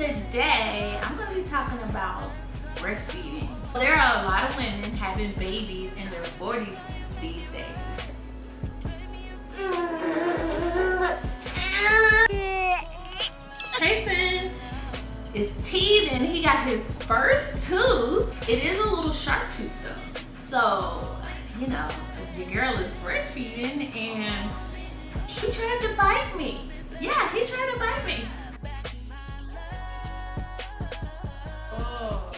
Today, I'm going to be talking about breastfeeding. There are a lot of women having babies in their 40s these days. Kason is teething. He got his first tooth. It is a little sharp tooth though. So, you know, your girl is breastfeeding and he tried to bite me. Yeah, he tried to bite me. Oh,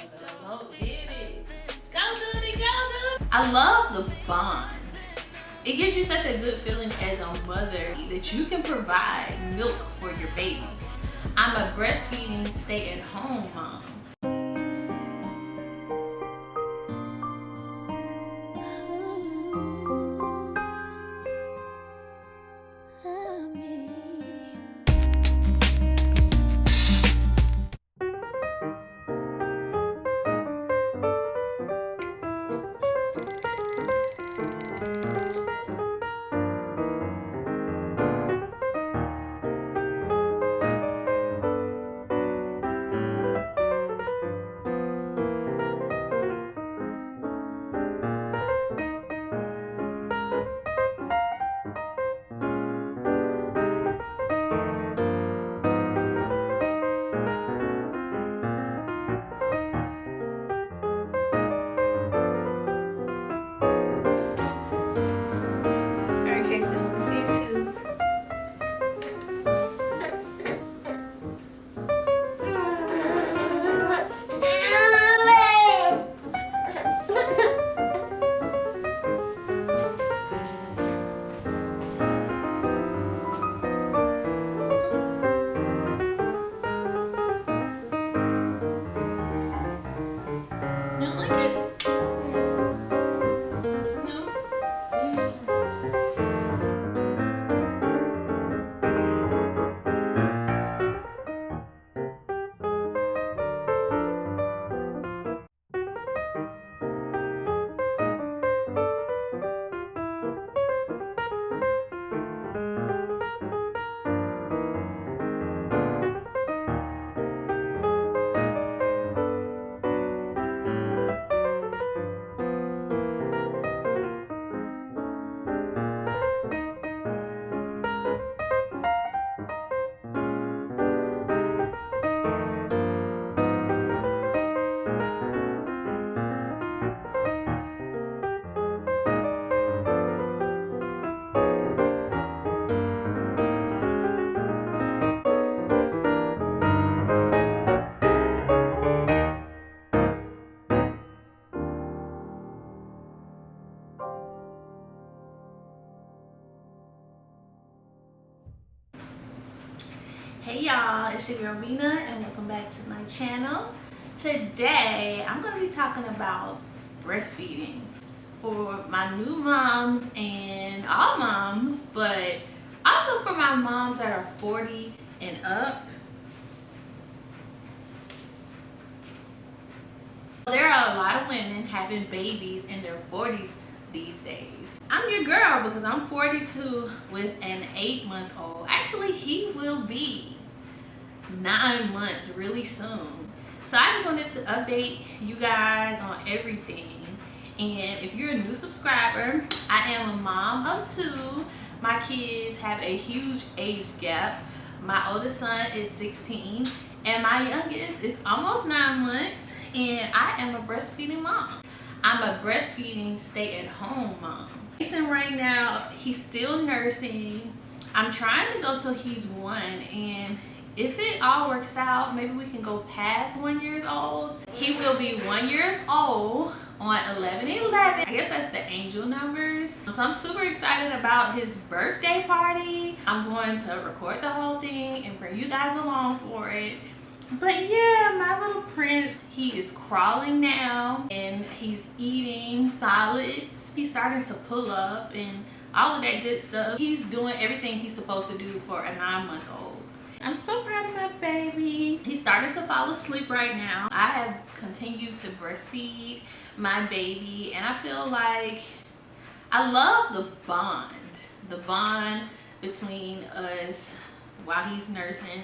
go get it. Go Goody, go Goody. I love the bond. It gives you such a good feeling as a mother that you can provide milk for your baby. I'm a breastfeeding stay-at-home mom. Hey y'all, it's your girl Rena and welcome back to my channel. Today, I'm going to be talking about breastfeeding for my new moms and all moms, but also for my moms that are 40 and up. There are a lot of women having babies in their 40s these days. I'm your girl because I'm 42 with an 8-month-old. Actually, he will be 9 months really soon. So I just wanted to update you guys on everything. And if you're a new subscriber, I am a mom of 2. My kids have a huge age gap. My oldest son is 16 and my youngest is almost 9 months, and I am a breastfeeding mom. I'm a breastfeeding stay-at-home mom. Kason right now, he's still nursing. I'm trying to go till he's 1, and if it all works out, maybe we can go past 1 year old. He will be 1 year old on 11/11. I guess that's the angel numbers. So I'm super excited about his birthday party. I'm going to record the whole thing and bring you guys along for it. But yeah, my little prince, he is crawling now and he's eating solids. He's starting to pull up and all of that good stuff. He's doing everything he's supposed to do for a 9-month-old. I'm so proud of my baby. He's starting to fall asleep right now. I have continued to breastfeed my baby and I feel like I love the bond between us while he's nursing.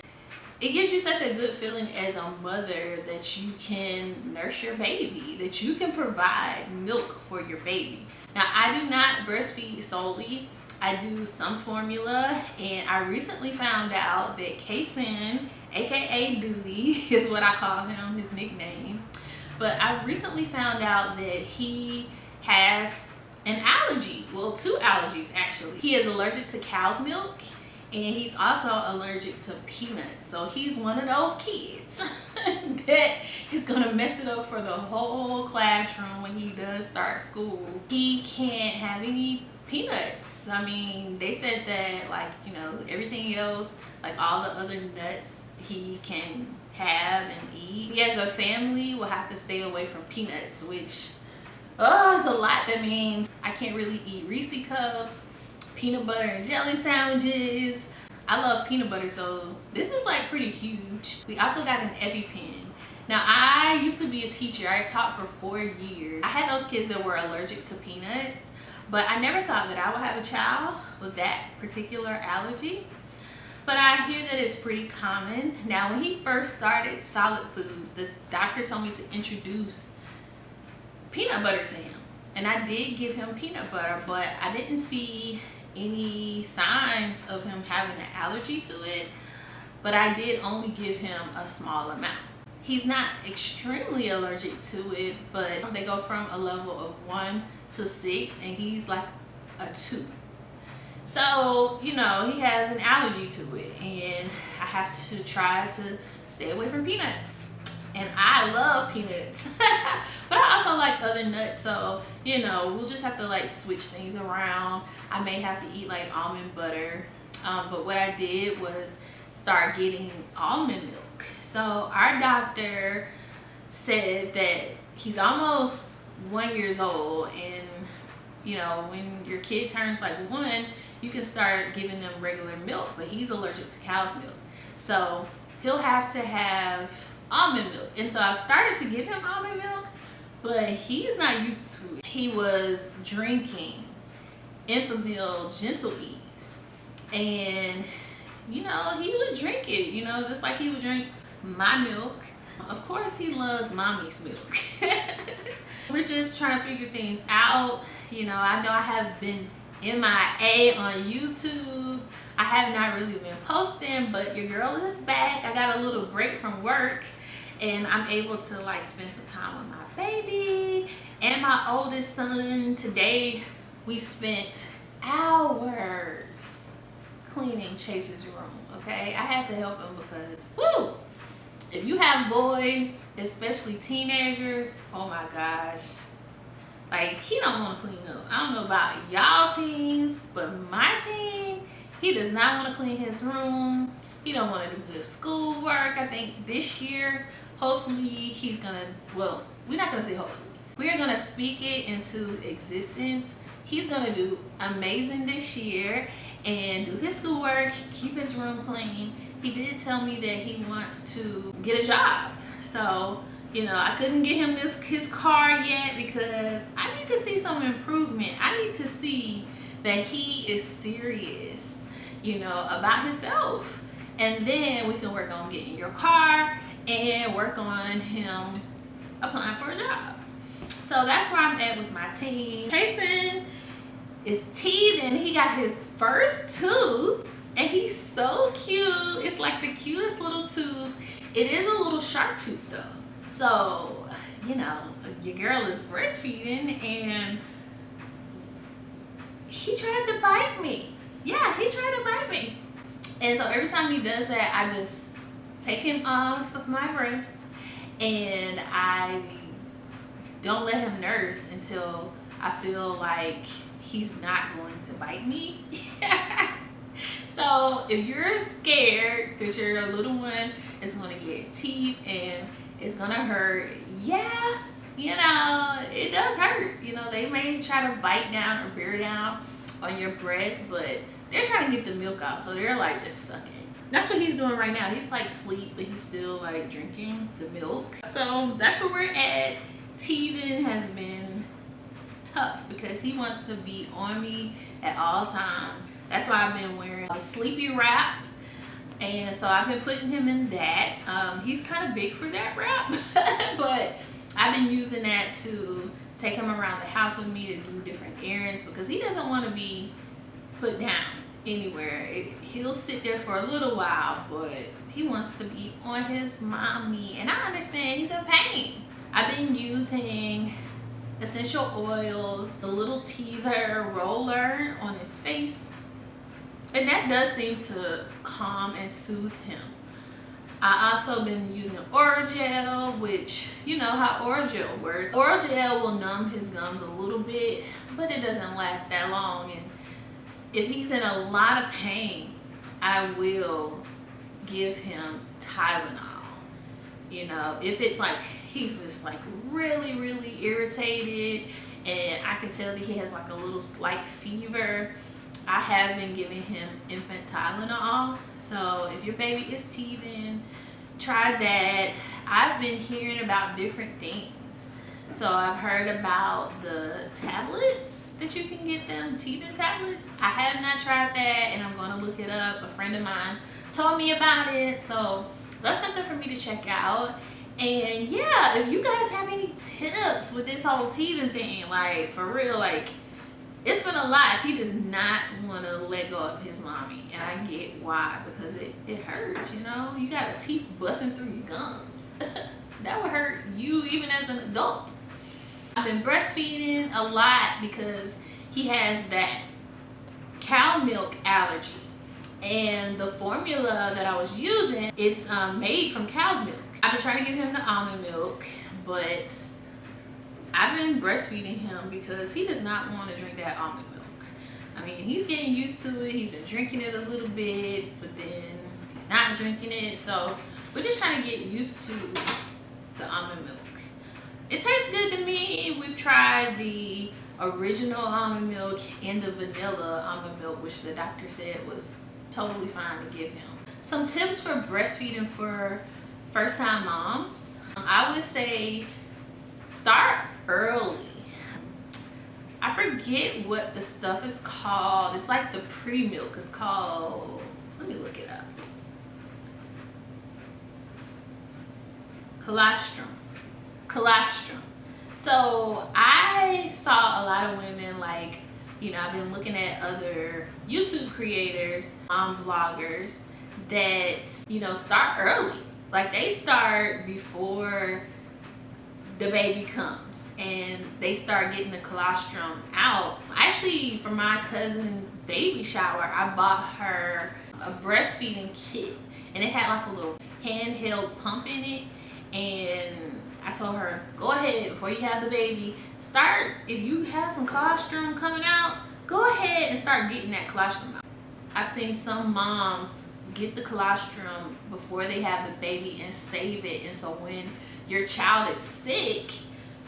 it gives you such a good feeling as a mother that you can nurse your baby, that you can provide milk for your baby. Now, I do not breastfeed solely. I do some formula, and I recently found out that Kason, aka Duty, is what I call him, his nickname. But I recently found out that he has an allergy. Well, 2 allergies actually. He is allergic to cow's milk, and he's also allergic to peanuts. So he's one of those kids that is gonna mess it up for the whole classroom when he does start school. He can't have any peanuts. I mean, they said that, like, you know, everything else, like all the other nuts, he can have and eat. We as a family will have to stay away from peanuts, which, oh, it's a lot. That means I can't really eat Reese cups, peanut butter and jelly sandwiches. I love peanut butter, so this is like pretty huge. We also got an EpiPen. Now, I used to be a teacher. I taught for 4 years. I had those kids that were allergic to peanuts, but I never thought that I would have a child with that particular allergy. But I hear that it's pretty common. Now, when he first started solid foods, the doctor told me to introduce peanut butter to him. And I did give him peanut butter, but I didn't see any signs of him having an allergy to it. But I did only give him a small amount. He's not extremely allergic to it, but they go from a level of 1 to 6, and he's like a 2. So, you know, he has an allergy to it, and I have to try to stay away from peanuts. And I love peanuts, but I also like other nuts, so, you know, we'll just have to like switch things around. I may have to eat like almond butter, but what I did was start getting almond milk. So our doctor said that he's almost 1 year old, and you know, when your kid turns like 1, you can start giving them regular milk, but he's allergic to cow's milk. So he'll have to have almond milk. And so I've started to give him almond milk, but he's not used to it. He was drinking Enfamil Gentle Ease, and you know, he would drink it, you know, just like he would drink my milk. Of course, he loves mommy's milk. We're just trying to figure things out. You know I have been MIA on YouTube. I have not really been posting, but your girl is back. I got a little break from work, and I'm able to like spend some time with my baby and my oldest son. Today, we spent hours cleaning Chase's room, okay? I had to help him because, woo! If you have boys, especially teenagers, oh my gosh. Like, he don't want to clean up. I don't know about y'all teens, but my teen, he does not want to clean his room. He don't want to do his schoolwork. I think this year, hopefully, he's going to, well, we're not going to say hopefully. We're going to speak it into existence. He's going to do amazing this year and do his schoolwork, keep his room clean. He did tell me that he wants to get a job. So, you know, I couldn't get him his car yet because I need to see some improvement. I need to see that he is serious, you know, about himself. And then we can work on getting your car and work on him applying for a job. So that's where I'm at with my team. Kason is teething. He got his first tooth, and he's so cute. It's like the cutest little tooth. It is a little sharp tooth though. So, you know, your girl is breastfeeding, and he tried to bite me. Yeah, he tried to bite me. And so every time he does that, I just take him off of my breast, and I don't let him nurse until I feel like he's not going to bite me. So if you're scared that your little one is going to get teeth and it's going to hurt, yeah, you know, it does hurt. You know, they may try to bite down or bear down on your breast, but they're trying to get the milk out, so they're like just sucking. That's what he's doing right now. He's like asleep, but he's still like drinking the milk. So that's where we're at. Teething has been tough because he wants to be on me at all times. That's why I've been wearing a sleepy wrap And so I've been putting him in that. He's kind of big for that wrap, but I've been using that to take him around the house with me to do different errands because he doesn't want to be put down anywhere. He'll sit there for a little while, but he wants to be on his mommy, and I understand he's in pain. I've been using essential oils, the little teether roller on his face, and that does seem to calm and soothe him. I also been using oral gel, which you know how oral gel works. Oral gel will numb his gums a little bit, but it doesn't last that long. And if he's in a lot of pain, I will give him Tylenol. You know, if it's like he's just like really, really irritated and I can tell that he has like a little slight fever, I have been giving him infant Tylenol. So if your baby is teething, try that. I've been hearing about different things. So I've heard about the tablets that you can get them, teething tablets. I have not tried that, and I'm going to look it up. A friend of mine told me about it, so that's something for me to check out. And yeah, if you guys have any tips with this whole teething thing, like for real, like it's been a lot. He does not want to let go of his mommy, and I get why, because it hurts, you know. You got a teeth busting through your gums. That would hurt you even as an adult. I've been breastfeeding a lot because he has that cow milk allergy, and the formula that I was using, it's made from cow's milk. I've been trying to give him the almond milk, but I've been breastfeeding him because he does not want to drink that almond milk. I mean, he's getting used to it. He's been drinking it a little bit, but then he's not drinking it. So we're just trying to get used to the almond milk. It tastes good to me. We've tried the original almond milk and the vanilla almond milk, which the doctor said was totally fine to give him. Some tips for breastfeeding for first-time moms. I would say start early. I forget what the stuff is called. It's like the pre-milk. It's called, let me look it up. Colostrum. So I saw a lot of women, like, you know, I've been looking at other YouTube creators, vloggers that, you know, start early. Like they start before the baby comes and they start getting the colostrum out. Actually, for my cousin's baby shower, I bought her a breastfeeding kit, and it had like a little handheld pump in it, and I told her, go ahead, before you have the baby, start, if you have some colostrum coming out, go ahead and start getting that colostrum out. I've seen some moms get the colostrum before they have the baby and save it, and so when your child is sick,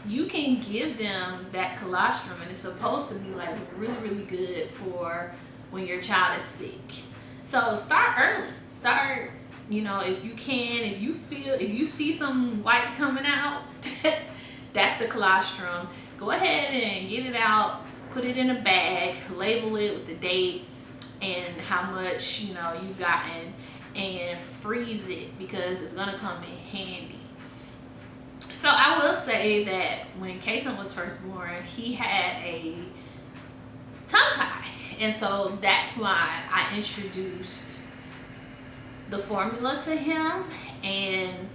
you can give them that colostrum, and it's supposed to be like really, really good for when your child is sick. So start early. Start, you know, if you can, if you see some white coming out, that's the colostrum. Go ahead and get it out, put it in a bag, label it with the date and how much, you know, you've gotten, and freeze it because it's gonna come in handy. So I will say that when Kason was first born, he had a tongue tie, and so that's why I introduced the formula to him. And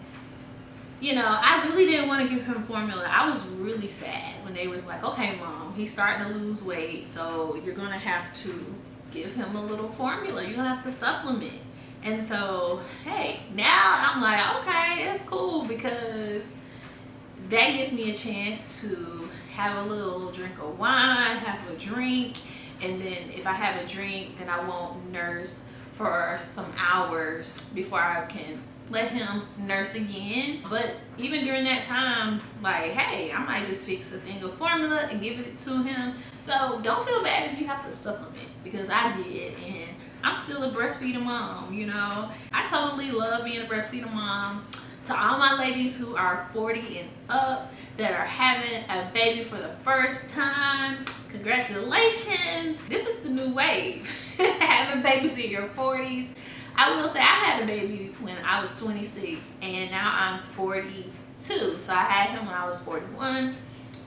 you know, I really didn't want to give him formula. I was really sad when they was like, okay mom, he's starting to lose weight, so you're gonna have to give him a little formula, you're gonna have to supplement. And so hey, now I'm like, okay, it's cool, because that gives me a chance to have a little drink of wine, have a drink, and then if I have a drink, then I won't nurse for some hours before I can let him nurse again. But even during that time, like, hey, I might just fix a thing of formula and give it to him. So don't feel bad if you have to supplement, because I did, and I'm still a breastfeeding mom, you know. I totally love being a breastfeeding mom. To all my ladies who are 40 and up that are having a baby for the first time, congratulations. This is the new wave. Having babies in your 40s. I will say I had a baby when I was 26 and now I'm 42. So I had him when I was 41,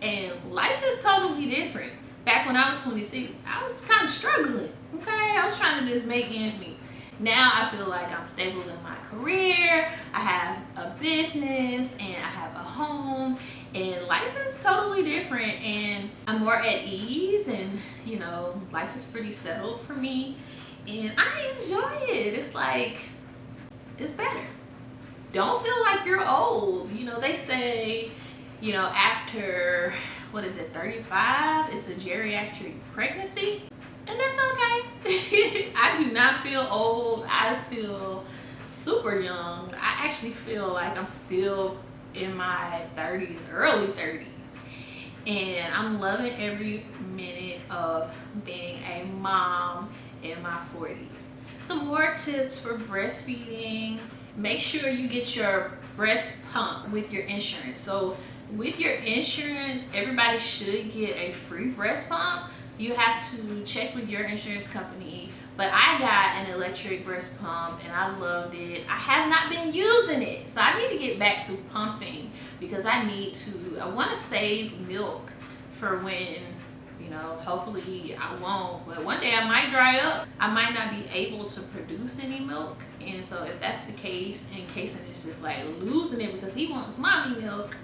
and life is totally different. Back when I was 26, I was kind of struggling, okay? I was trying to just make ends meet. Now I feel like I'm stable in my career, I have a business, and I have a home, and life is totally different, and I'm more at ease, and you know, life is pretty settled for me, and I enjoy it. It's like, it's better. Don't feel like you're old. You know, they say, you know, after, what is it, 35, it's a geriatric pregnancy. And that's okay. I do not feel old. I feel super young. I actually feel like I'm still in my 30s, early 30s. And I'm loving every minute of being a mom in my 40s. Some more tips for breastfeeding. Make sure you get your breast pump with your insurance. So with your insurance, everybody should get a free breast pump. You have to check with your insurance company, but I got an electric breast pump and I loved it. I have not been using it, so I need to get back to pumping because I want to save milk for when, you know, hopefully I won't, but one day I might dry up. I might not be able to produce any milk, and so if that's the case and Kason is just like losing it because he wants mommy milk,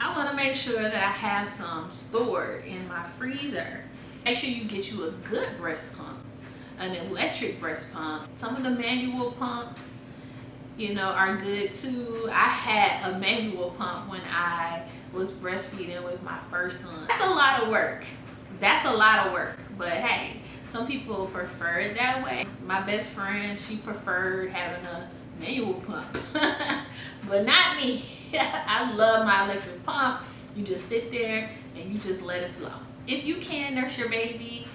I want to make sure that I have some stored in my freezer. Make sure you get you a good breast pump, an electric breast pump. Some of the manual pumps, you know, are good too. I had a manual pump when I was breastfeeding with my first son. That's a lot of work. That's a lot of work, but hey, some people prefer it that way. My best friend, she preferred having a manual pump, but not me. I love my electric pump. You just sit there and you just let it flow. If you can nurse your baby,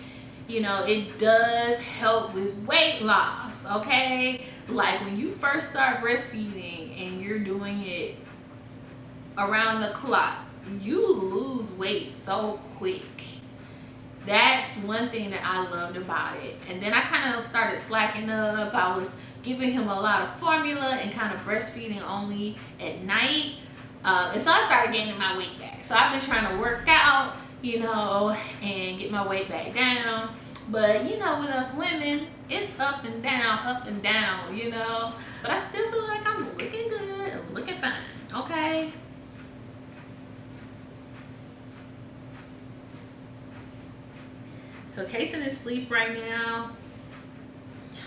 you know, it does help with weight loss, okay? Like when you first start breastfeeding and you're doing it around the clock, you lose weight so quick. That's one thing that I loved about it. And then I kind of started slacking up. I was giving him a lot of formula and kind of breastfeeding only at night. And so I started gaining my weight back. So I've been trying to work out, you know, and get my weight back down. But, you know, with us women, it's up and down, you know. But I still feel like I'm looking good and looking fine, okay? So Kason is asleep right now.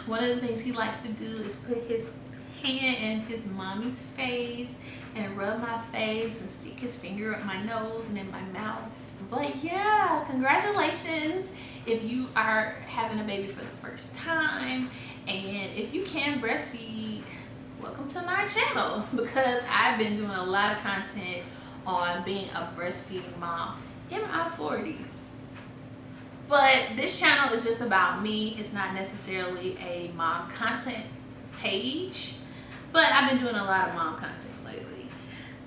One of the things he likes to do is put his hand in his mommy's face and rub my face and stick his finger up my nose and in my mouth. But yeah, congratulations if you are having a baby for the first time, and if you can breastfeed, welcome to my channel, because I've been doing a lot of content on being a breastfeeding mom in my 40s. But this channel is just about me. It's not necessarily a mom content page, but I've been doing a lot of mom content lately.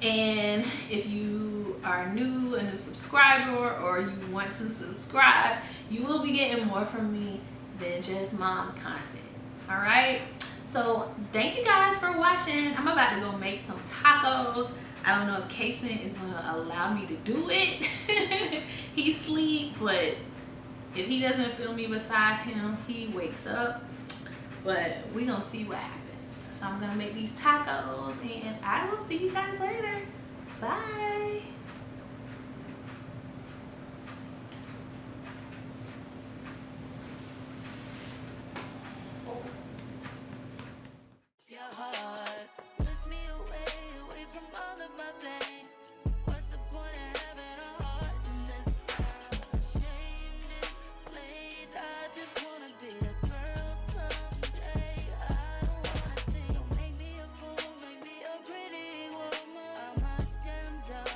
And if you are a new subscriber, or you want to subscribe, you will be getting more from me than just mom content. All right, so thank you guys for watching. I'm about to go make some tacos. I don't know if Kason is going to allow me to do it. He's asleep, but if he doesn't feel me beside him, he wakes up. But we're going to see what happens. So I'm going to make these tacos, and I will see you guys later. Bye. Your heart lifts me away from all of my pain. What's the point of having a heart in this world? Shamed and played. I just wanna be a girl someday. I don't wanna think. Don't make me a fool, make me a pretty woman. I'm a damsel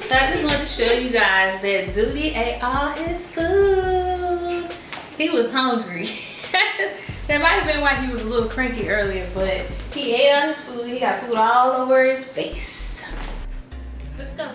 So I just wanted to show you guys that Duty ate all his food. He was hungry. That might have been why he was a little cranky earlier, but he ate all his food. He got food all over his face. Let's go.